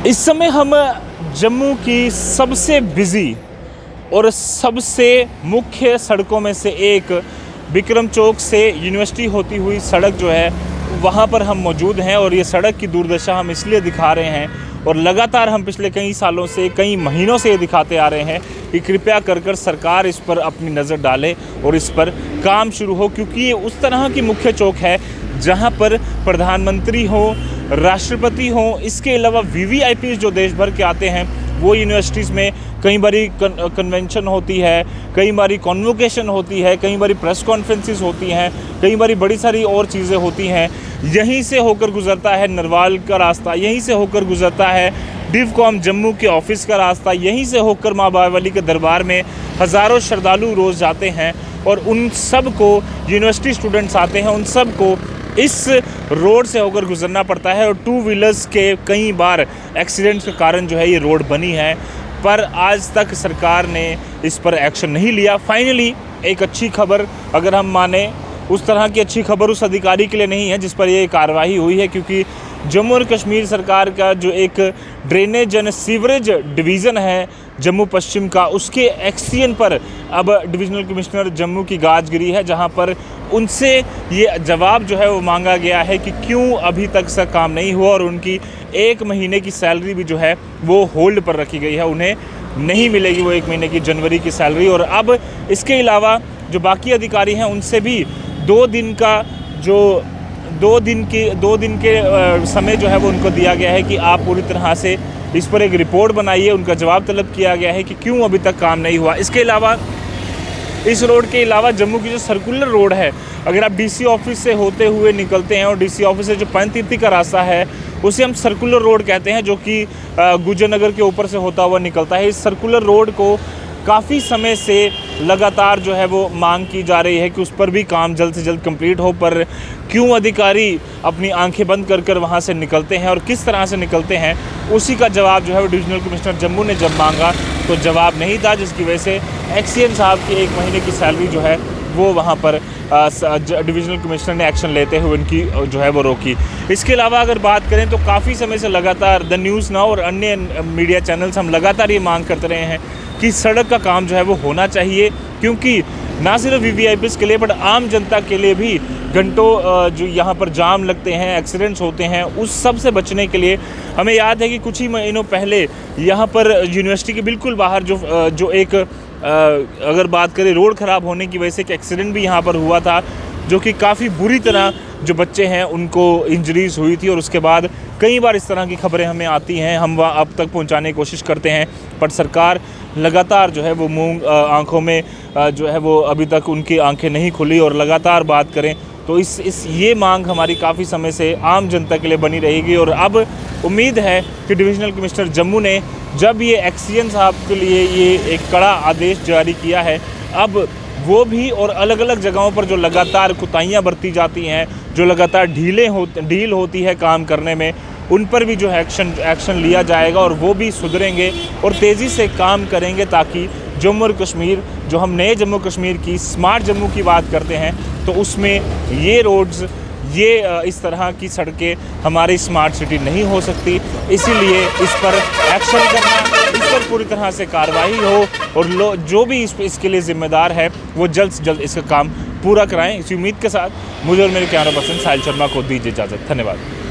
इस समय हम जम्मू की सबसे बिज़ी और सबसे मुख्य सड़कों में से एक विक्रम चौक से यूनिवर्सिटी होती हुई सड़क जो है वहाँ पर हम मौजूद हैं। और ये सड़क की दुर्दशा हम इसलिए दिखा रहे हैं और लगातार हम पिछले कई सालों से, कई महीनों से ये दिखाते आ रहे हैं कि कृपया कर सरकार इस पर अपनी नज़र डाले और इस पर काम शुरू हो, क्योंकि ये उस तरह की मुख्य चौक है जहाँ पर प्रधानमंत्री हो, राष्ट्रपति हो, इसके अलावा वीवीआईपी जो देश भर के आते हैं वो यूनिवर्सिटीज़ में कई बारी कन्वेंशन होती है, कई बारी कॉन्वोकेशन होती है, कई बारी प्रेस कॉन्फ्रेंसेस होती हैं, कई बारी बड़ी सारी और चीज़ें होती हैं। यहीं से होकर गुज़रता है नरवाल का रास्ता, यहीं से होकर गुज़रता है डिवकॉम जम्मू के ऑफिस का रास्ता, यहीं से होकर माँ बावली के दरबार में हज़ारों श्रद्धालु रोज़ जाते हैं और उन सब को यूनिवर्सिटी स्टूडेंट्स आते हैं, उन सब को इस रोड से होकर गुजरना पड़ता है। और टू व्हीलर्स के कई बार एक्सीडेंट्स के कारण जो है ये रोड बनी है, पर आज तक सरकार ने इस पर एक्शन नहीं लिया। फाइनली एक अच्छी खबर अगर हम माने, उस तरह की अच्छी खबर उस अधिकारी के लिए नहीं है जिस पर ये कार्रवाई हुई है, क्योंकि जम्मू और कश्मीर सरकार का जो एक ड्रेनेज एंड सीवरेज डिवीज़न है जम्मू पश्चिम का, उसके एक्सचेंज पर अब डिविजनल कमिश्नर जम्मू की गाज गिरी है, जहां पर उनसे ये जवाब जो है वो मांगा गया है कि क्यों अभी तक से काम नहीं हुआ और उनकी 1 महीने की सैलरी भी जो है वो होल्ड पर रखी गई है, उन्हें नहीं मिलेगी वो 1 महीने की जनवरी की सैलरी। और अब इसके अलावा जो बाकी अधिकारी हैं उनसे भी 2 दिन के समय जो है वो उनको दिया गया है कि आप पूरी तरह से इस पर एक रिपोर्ट बनाइए। उनका जवाब तलब किया गया है कि क्यों अभी तक काम नहीं हुआ। इसके अलावा इस रोड के अलावा जम्मू की जो सर्कुलर रोड है, अगर आप डीसी ऑफिस से होते हुए निकलते हैं और डीसी ऑफिस से जो पंचतीर्थी का रास्ता है उसे हम सर्कुलर रोड कहते हैं, जो कि गुजर नगर के ऊपर से होता हुआ निकलता है। इस सर्कुलर रोड को काफ़ी समय से लगातार जो है वो मांग की जा रही है कि उस पर भी काम जल्द से जल्द कंप्लीट हो, पर क्यों अधिकारी अपनी आंखें बंद कर वहाँ से निकलते हैं और किस तरह से निकलते हैं, उसी का जवाब जो है वो डिविजनल कमिश्नर जम्मू ने जब मांगा तो जवाब नहीं था, जिसकी वजह से एक्सीएन साहब की 1 महीने की सैलरी जो है वो वहाँ पर डिविजनल कमिश्नर ने एक्शन लेते हुए उनकी जो है वो रोकी। इसके अलावा अगर बात करें तो काफ़ी समय से लगातार द न्यूज़ नाउ और अन्य मीडिया चैनल्स हम लगातार ये मांग करते रहे हैं कि सड़क का काम जो है वो होना चाहिए, क्योंकि ना सिर्फ वीवीआईपीज़ के लिए बट आम जनता के लिए भी घंटों जो यहाँ पर जाम लगते हैं, एक्सीडेंट्स होते हैं, उस सब से बचने के लिए हमें याद है कि कुछ ही महीनों पहले यहाँ पर यूनिवर्सिटी के बिल्कुल बाहर जो एक अगर बात करें रोड ख़राब होने की वजह से एक एक्सीडेंट भी यहाँ पर हुआ था, जो कि काफ़ी बुरी तरह जो बच्चे हैं उनको इंजरीज़ हुई थी। और उसके बाद कई बार इस तरह की खबरें हमें आती हैं, हम वहाँ अब तक पहुँचाने की कोशिश करते हैं, पर सरकार लगातार जो है वो आँखों में जो है वो अभी तक उनकी आंखें नहीं खुली। और लगातार बात करें तो ये मांग हमारी काफ़ी समय से आम जनता के लिए बनी रहेगी। और अब उम्मीद है कि डिविजनल कमिश्नर जम्मू ने जब ये एक्सीएन साहब के लिए ये एक कड़ा आदेश जारी किया है, अब वो भी और अलग अलग जगहों पर जो लगातार कुताहियाँ बरती जाती हैं, जो लगातार ढील होती है काम करने में, उन पर भी जो है एक्शन लिया जाएगा और वो भी सुधरेंगे और तेज़ी से काम करेंगे, ताकि जम्मू और कश्मीर, जो हम नए जम्मू कश्मीर की स्मार्ट जम्मू की बात करते हैं, तो उसमें ये रोड्स, ये इस तरह की सड़कें हमारी स्मार्ट सिटी नहीं हो सकती। इसीलिए इस पर एक्शन करना, इस पर पूरी तरह से कार्रवाई हो और जो भी इसके लिए ज़िम्मेदार है वो जल्द से जल्द इसका काम पूरा कराएं। इसी उम्मीद के साथ मुझे और मेरे कैमरा पर्सन साहिल शर्मा को दीजिए इजाज़त। धन्यवाद।